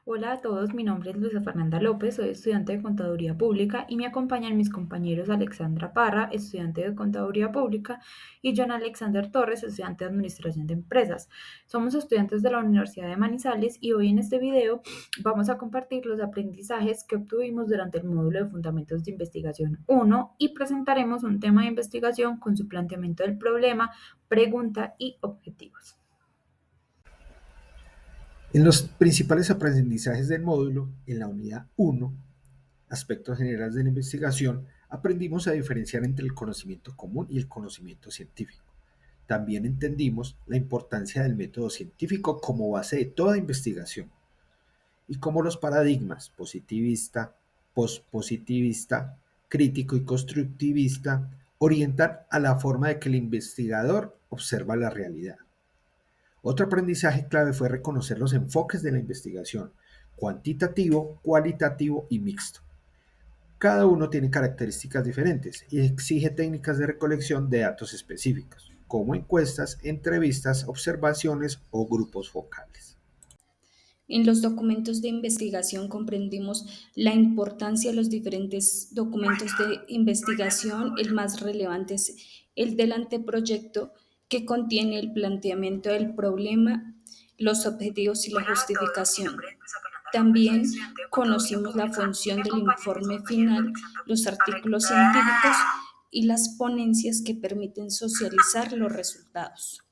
Hola a todos, mi nombre es Luisa Fernanda López, soy estudiante de Contaduría Pública y me acompañan mis compañeros Alexandra Parra, estudiante de Contaduría Pública, y John Alexander Torres, estudiante de Administración de Empresas. Somos estudiantes de la Universidad de Manizales y hoy en este video vamos a compartir los aprendizajes que obtuvimos durante el módulo de Fundamentos de Investigación 1 y presentaremos un tema de investigación con su planteamiento del problema, pregunta y objetivos. En los principales aprendizajes del módulo, en la unidad 1, aspectos generales de la investigación, aprendimos a diferenciar entre el conocimiento común y el conocimiento científico. También entendimos la importancia del método científico como base de toda investigación y cómo los paradigmas positivista, pospositivista, crítico y constructivista orientan a la forma de que el investigador observa la realidad. Otro aprendizaje clave fue reconocer los enfoques de la investigación, cuantitativo, cualitativo y mixto. Cada uno tiene características diferentes y exige técnicas de recolección de datos específicos, como encuestas, entrevistas, observaciones o grupos focales. En los documentos de investigación comprendimos la importancia de los diferentes documentos de investigación. El más relevante es el del anteproyecto, que contiene el planteamiento del problema, los objetivos y la justificación. También conocimos la función del informe final, los artículos científicos y las ponencias que permiten socializar los resultados.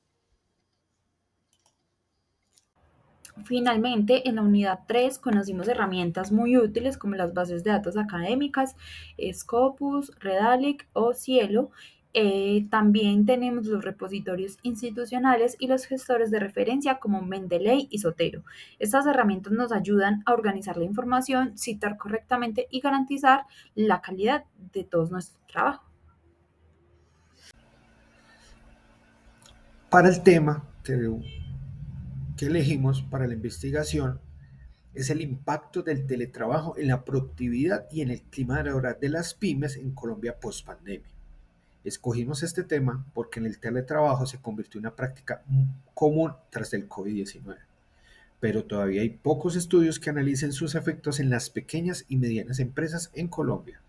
Finalmente, en la unidad 3 conocimos herramientas muy útiles como las bases de datos académicas, Scopus, Redalic o Cielo. También tenemos los repositorios institucionales y los gestores de referencia como Mendeley y Zotero. Estas herramientas nos ayudan a organizar la información, citar correctamente y garantizar la calidad de todo nuestro trabajo. Para el tema que elegimos para la investigación es el impacto del teletrabajo en la productividad y en el clima laboral de las pymes en Colombia post-pandemia. Escogimos este tema porque en el teletrabajo se convirtió en una práctica común tras el COVID-19, pero todavía hay pocos estudios que analicen sus efectos en las pequeñas y medianas empresas en Colombia.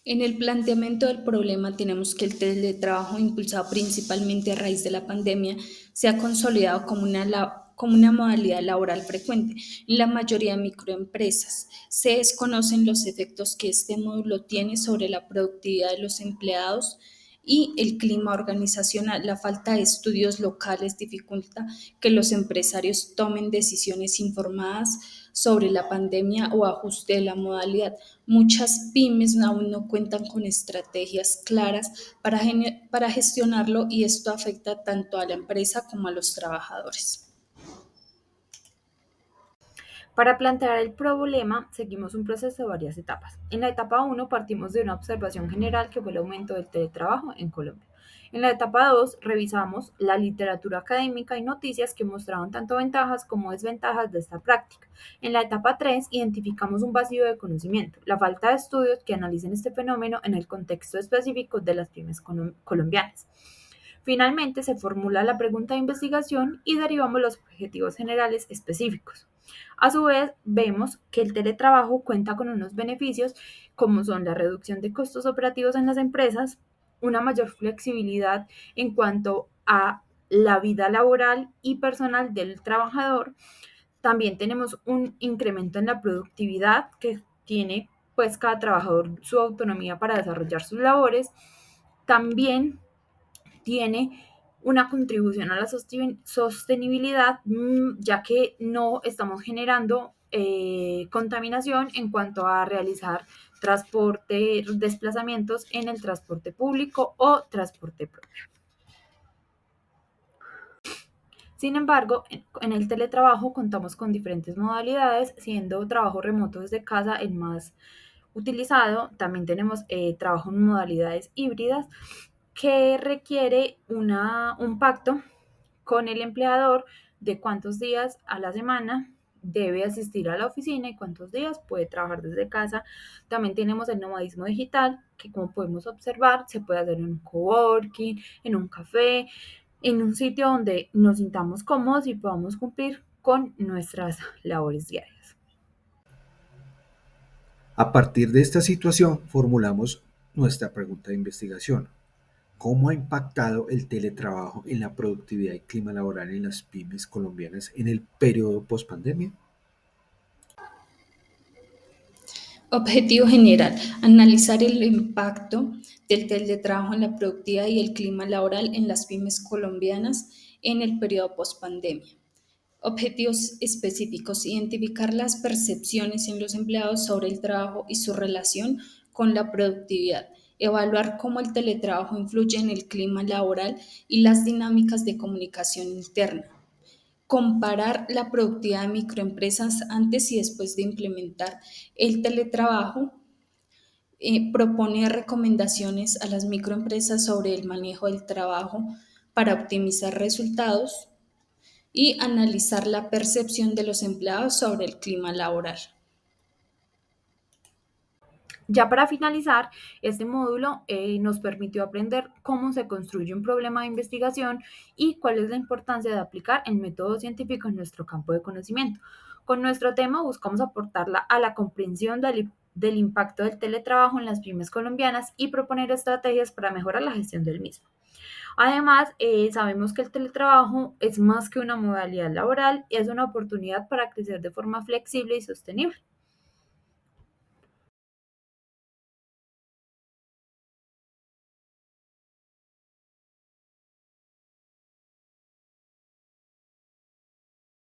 En el planteamiento del problema tenemos que el teletrabajo, impulsado principalmente a raíz de la pandemia, se ha consolidado como una modalidad laboral frecuente en la mayoría de microempresas. Se desconocen los efectos que este módulo tiene sobre la productividad de los empleados y el clima organizacional. La falta de estudios locales dificulta que los empresarios tomen decisiones informadas sobre la pandemia o ajuste de la modalidad. Muchas pymes aún no cuentan con estrategias claras para gestionarlo, y esto afecta tanto a la empresa como a los trabajadores. Para plantear el problema, seguimos un proceso de varias etapas. En la etapa 1 partimos de una observación general que fue el aumento del teletrabajo en Colombia. En la etapa 2 revisamos la literatura académica y noticias que mostraban tanto ventajas como desventajas de esta práctica. En la etapa 3 identificamos un vacío de conocimiento, la falta de estudios que analicen este fenómeno en el contexto específico de las pymes colombianas. Finalmente, se formula la pregunta de investigación y derivamos los objetivos generales específicos. A su vez, vemos que el teletrabajo cuenta con unos beneficios como son la reducción de costos operativos en las empresas, una mayor flexibilidad en cuanto a la vida laboral y personal del trabajador. También tenemos un incremento en la productividad que tiene pues cada trabajador su autonomía para desarrollar sus labores. También tiene una contribución a la sostenibilidad, ya que no estamos generando contaminación en cuanto a realizar transporte, desplazamientos en el transporte público o transporte propio. Sin embargo, en el teletrabajo contamos con diferentes modalidades, siendo trabajo remoto desde casa el más utilizado. También tenemos trabajo en modalidades híbridas que requiere un pacto con el empleador de cuántos días a la semana debe asistir a la oficina y cuántos días puede trabajar desde casa. También tenemos el nomadismo digital, que como podemos observar, se puede hacer en un coworking, en un café, en un sitio donde nos sintamos cómodos y podamos cumplir con nuestras labores diarias. A partir de esta situación, formulamos nuestra pregunta de investigación. ¿Cómo ha impactado el teletrabajo en la productividad y clima laboral en las pymes colombianas en el periodo pospandemia? Objetivo general, analizar el impacto del teletrabajo en la productividad y el clima laboral en las pymes colombianas en el periodo postpandemia. Objetivos específicos, identificar las percepciones en los empleados sobre el trabajo y su relación con la productividad, evaluar cómo el teletrabajo influye en el clima laboral y las dinámicas de comunicación interna, comparar la productividad de microempresas antes y después de implementar el teletrabajo, proponer recomendaciones a las microempresas sobre el manejo del trabajo para optimizar resultados y analizar la percepción de los empleados sobre el clima laboral. Ya para finalizar, este módulo nos permitió aprender cómo se construye un problema de investigación y cuál es la importancia de aplicar el método científico en nuestro campo de conocimiento. Con nuestro tema buscamos aportarla a la comprensión del impacto del teletrabajo en las pymes colombianas y proponer estrategias para mejorar la gestión del mismo. Además, sabemos que el teletrabajo es más que una modalidad laboral, es una oportunidad para crecer de forma flexible y sostenible.